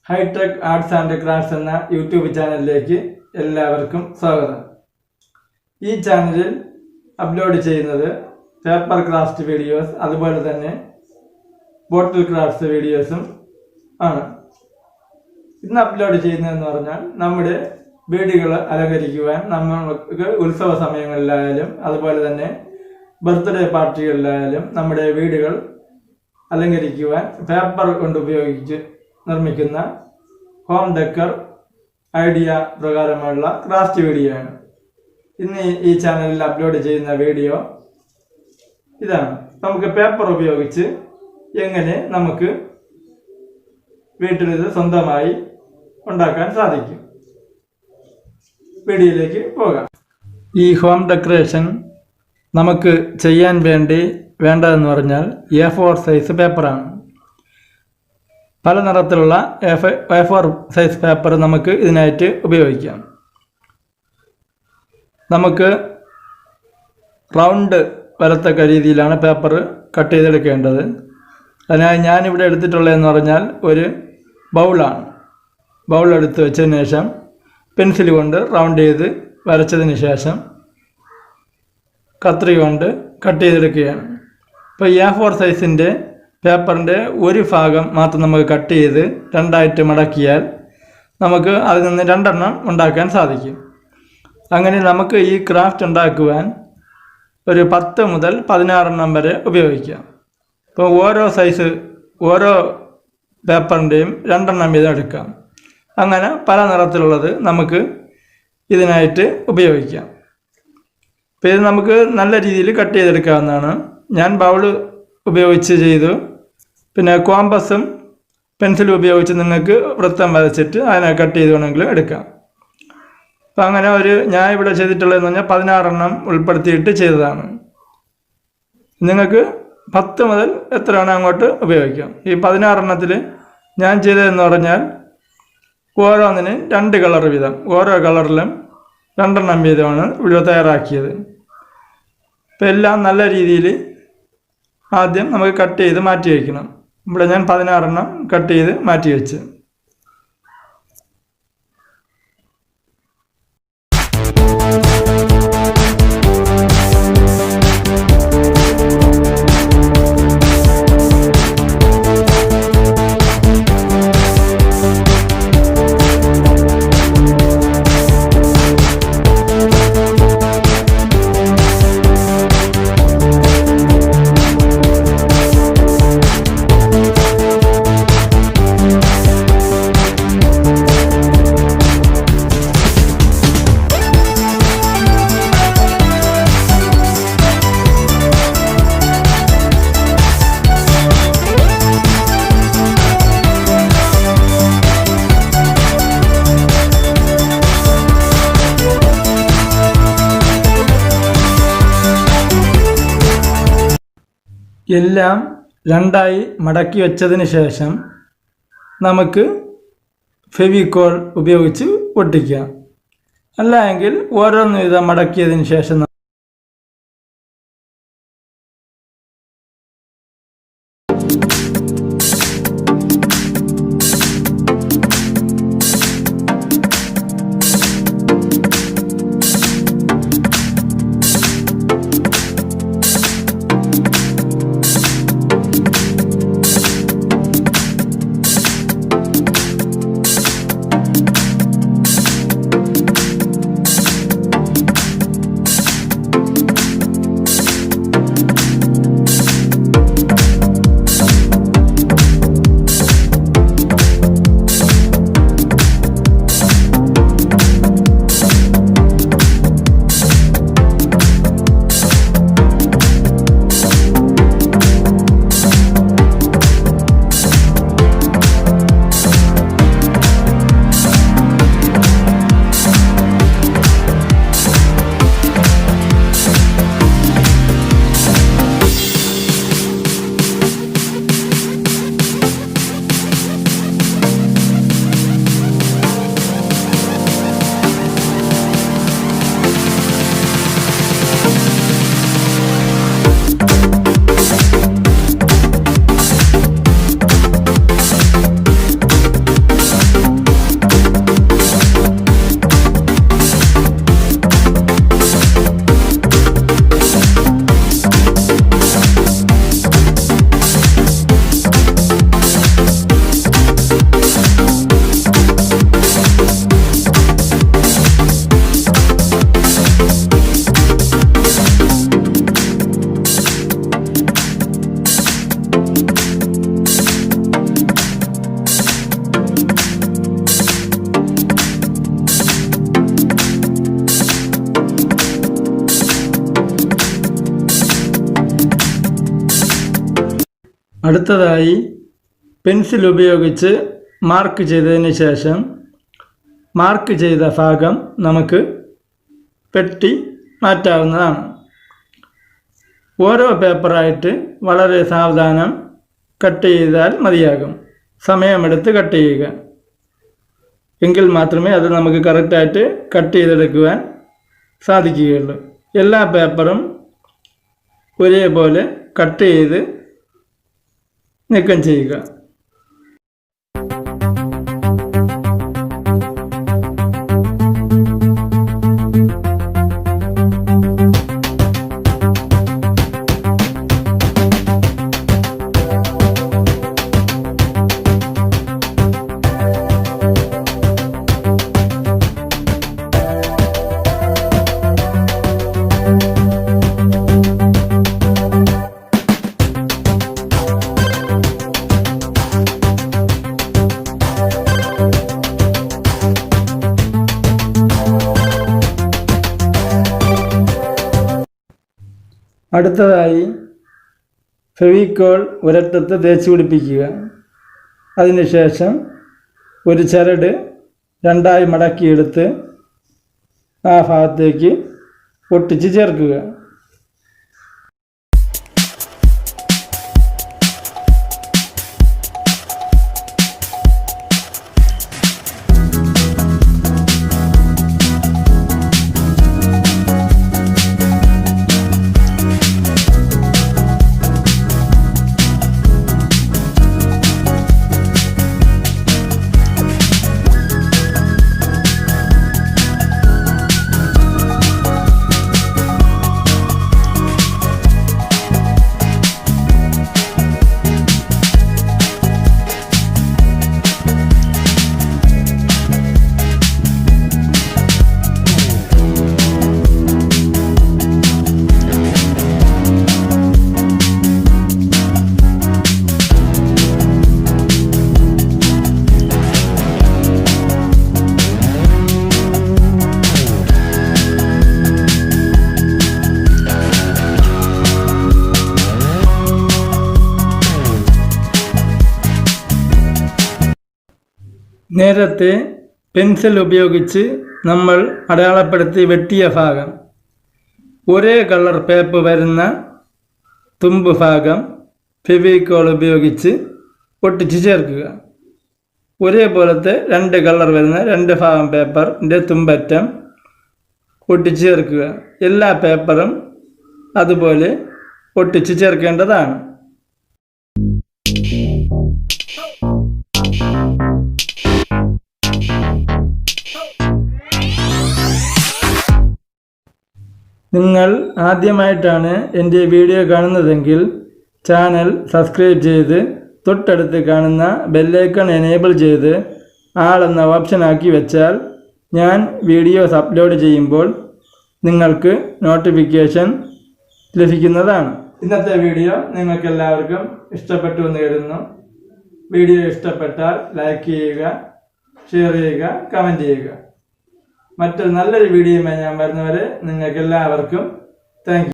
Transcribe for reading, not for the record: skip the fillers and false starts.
HITECH Arts and Crafts എന്ന YouTube ചാനലിലേക്ക് എല്ലാവർക്കും സ്വാഗതം. ഈ ചാനലിൽ അപ്ലോഡ് ചെയ്യുന്നത് പേപ്പർ ക്രാഫ്റ്റ് വീഡിയോസ് അതുപോലെ തന്നെ ബോട്ടിൽ ക്രാഫ്റ്റ് വീഡിയോസും ആണ്. ഇന്ന് അപ്ലോഡ് ചെയ്യുന്നതെന്ന് പറഞ്ഞാൽ നമ്മുടെ വീടുകൾ അലങ്കരിക്കുവാൻ നമുക്ക് ഉത്സവ സമയങ്ങളിലായാലും അതുപോലെ തന്നെ ബർത്ത്ഡേ പാർട്ടികളിലായാലും നമ്മുടെ വീടുകൾ അലങ്കരിക്കുവാൻ പേപ്പർ കൊണ്ട് ഉപയോഗിച്ച് നിർമ്മിക്കുന്ന ഹോം ഡെക്കർ ഐഡിയ പ്രകാരമുള്ള ക്രാഫ്റ്റ് വീഡിയോ ആണ്. ഇന്ന് ഈ ചാനലിൽ അപ്ലോഡ് ചെയ്യുന്ന വീഡിയോ ഇതാണ്. നമുക്ക് പേപ്പർ ഉപയോഗിച്ച് എങ്ങനെ നമുക്ക് വീട്ടിലിത് സ്വന്തമായി ഉണ്ടാക്കാൻ സാധിക്കും. വീഡിയോയിലേക്ക് പോകാം. ഈ ഹോം ഡെക്കറേഷൻ നമുക്ക് ചെയ്യാൻ വേണ്ടതെന്ന് പറഞ്ഞാൽ A4 സൈസ് പേപ്പറാണ്. പല നിറത്തിലുള്ള A4 സൈസ് പേപ്പർ നമുക്ക് ഇതിനായിട്ട് ഉപയോഗിക്കാം. നമുക്ക് റൗണ്ട് വരത്തക്ക രീതിയിലാണ് പേപ്പർ കട്ട് ചെയ്തെടുക്കേണ്ടത്. അതിനായി ഞാനിവിടെ എടുത്തിട്ടുള്ളതെന്ന് പറഞ്ഞാൽ ഒരു ബൗളാണ്. ബൗൾ എടുത്ത് വെച്ചതിന് ശേഷം പെൻസിൽ കൊണ്ട് റൗണ്ട് ചെയ്ത് വരച്ചതിന് ശേഷം കത്രിക കൊണ്ട് കട്ട് ചെയ്തെടുക്കുകയാണ്. ഇപ്പോൾ A4 സൈസിൻ്റെ പേപ്പറിൻ്റെ ഒരു ഭാഗം മാത്രം നമുക്ക് കട്ട് ചെയ്ത് രണ്ടായിട്ട് മടക്കിയാൽ നമുക്ക് അതിൽ നിന്ന് 2 എണ്ണം ഉണ്ടാക്കാൻ സാധിക്കും. അങ്ങനെ നമുക്ക് ഈ ക്രാഫ്റ്റ് ഉണ്ടാക്കുവാൻ ഒരു 10 മുതൽ 16 എണ്ണം വരെ ഉപയോഗിക്കാം. ഇപ്പോൾ ഓരോ പേപ്പറിൻ്റെയും 2 എണ്ണം വീതം എടുക്കാം. അങ്ങനെ പല നിറത്തിലുള്ളത് നമുക്ക് ഇതിനായിട്ട് ഉപയോഗിക്കാം. അപ്പോൾ ഇത് നമുക്ക് നല്ല രീതിയിൽ കട്ട് ചെയ്തെടുക്കാവുന്നതാണ്. ഞാൻ ബൗള് ഉപയോഗിച്ച് ചെയ്തു. പിന്നെ കോമ്പസും പെൻസിലും ഉപയോഗിച്ച് നിങ്ങൾക്ക് വൃത്തം വരച്ചിട്ട് അതിനെ കട്ട് ചെയ്ത് വേണമെങ്കിൽ എടുക്കാം. അപ്പം അങ്ങനെ ഞാൻ ഇവിടെ ചെയ്തിട്ടുള്ളതെന്ന് പറഞ്ഞാൽ 16 എണ്ണം ഉൾപ്പെടുത്തിയിട്ട് ചെയ്തതാണ്. നിങ്ങൾക്ക് 10 മുതൽ എത്ര വേണം അങ്ങോട്ട് ഉപയോഗിക്കാം. ഈ 16 എണ്ണത്തിൽ ഞാൻ ചെയ്തതെന്ന് പറഞ്ഞാൽ ഓരോന്നിന് 2 കളർ വീതം, ഓരോ കളറിലും 2 എണ്ണം വീതമാണ് ഇവിടെ തയ്യാറാക്കിയത്. ഇപ്പം എല്ലാം നല്ല രീതിയിൽ ആദ്യം നമുക്ക് കട്ട് ചെയ്ത് മാറ്റി വയ്ക്കണം. ഇവിടെ ഞാൻ 16 എണ്ണം കട്ട് ചെയ്ത് മാറ്റി വെച്ച്. എല്ലാം 2ആയി മടക്കി വെച്ചതിന് ശേഷം നമുക്ക് ഫെവിക്കോൾ ഉപയോഗിച്ച് ഒട്ടിക്കാം. അല്ലെങ്കിൽ ഓരോന്ന് വീതം മടക്കിയതിന് ശേഷം അടുത്തതായി പെൻസിൽ ഉപയോഗിച്ച് മാർക്ക് ചെയ്തതിന് ശേഷം മാർക്ക് ചെയ്ത ഭാഗം നമുക്ക് വെട്ടി മാറ്റാവുന്നതാണ്. ഓരോ പേപ്പറായിട്ട് വളരെ സാവധാനം കട്ട് ചെയ്താൽ മതിയാകും. സമയമെടുത്ത് കട്ട് ചെയ്യുക. എങ്കിൽ മാത്രമേ അത് നമുക്ക് കറക്റ്റായിട്ട് കട്ട് ചെയ്തെടുക്കുവാൻ സാധിക്കുകയുള്ളൂ. എല്ലാ പേപ്പറും ഒരേപോലെ കട്ട് ചെയ്ത് നീക്കം ചെയ്യുക. അടുത്തതായി ഫെവിക്കോൾ ഒരറ്റത്ത് തേച്ച് പിടിപ്പിക്കുക. അതിനുശേഷം ഒരു ചരട് രണ്ടായി മടക്കിയെടുത്ത് ആ ഭാഗത്തേക്ക് ഒട്ടിച്ച് ചേർക്കുക. നേരത്തെ പെൻസിൽ ഉപയോഗിച്ച് നമ്മൾ അടയാളപ്പെടുത്തി വെട്ടിയ ഭാഗം ഒരേ കളർ പേപ്പർ വരുന്ന തുമ്പ് ഭാഗം ഫെവിക്കോൾ ഉപയോഗിച്ച് ഒട്ടിച്ച് ചേർക്കുക. ഒരേപോലത്തെ രണ്ട് കളർ വരുന്ന രണ്ട് ഭാഗം പേപ്പറിൻ്റെ തുമ്പറ്റം ഒട്ടിച്ച് ചേർക്കുക. എല്ലാ പേപ്പറും അതുപോലെ ഒട്ടിച്ച് ചേർക്കേണ്ടതാണ്. നിങ്ങൾ ആദ്യമായിട്ടാണ് എൻ്റെ വീഡിയോ കാണുന്നതെങ്കിൽ ചാനൽ സബ്സ്ക്രൈബ് ചെയ്ത് തൊട്ടടുത്ത് കാണുന്ന ബെല്ലൈക്കൺ എനേബിൾ ചെയ്ത് ആൾ എന്ന ഓപ്ഷൻ ആക്കി വെച്ചാൽ ഞാൻ വീഡിയോസ് അപ്ലോഡ് ചെയ്യുമ്പോൾ നിങ്ങൾക്ക് നോട്ടിഫിക്കേഷൻ ലഭിക്കുന്നതാണ്. ഇന്നത്തെ വീഡിയോ നിങ്ങൾക്കെല്ലാവർക്കും ഇഷ്ടപ്പെട്ടു എന്ന് കരുതുന്നു. വീഡിയോ ഇഷ്ടപ്പെട്ടാൽ ലൈക്ക് ചെയ്യുക, ഷെയർ ചെയ്യുക, കമൻറ്റ് ചെയ്യുക. മറ്റൊരു നല്ലൊരു വീഡിയോയുമായി ഞാൻ വരുന്നവരെ നിങ്ങൾക്ക് എല്ലാവർക്കും താങ്ക് യു.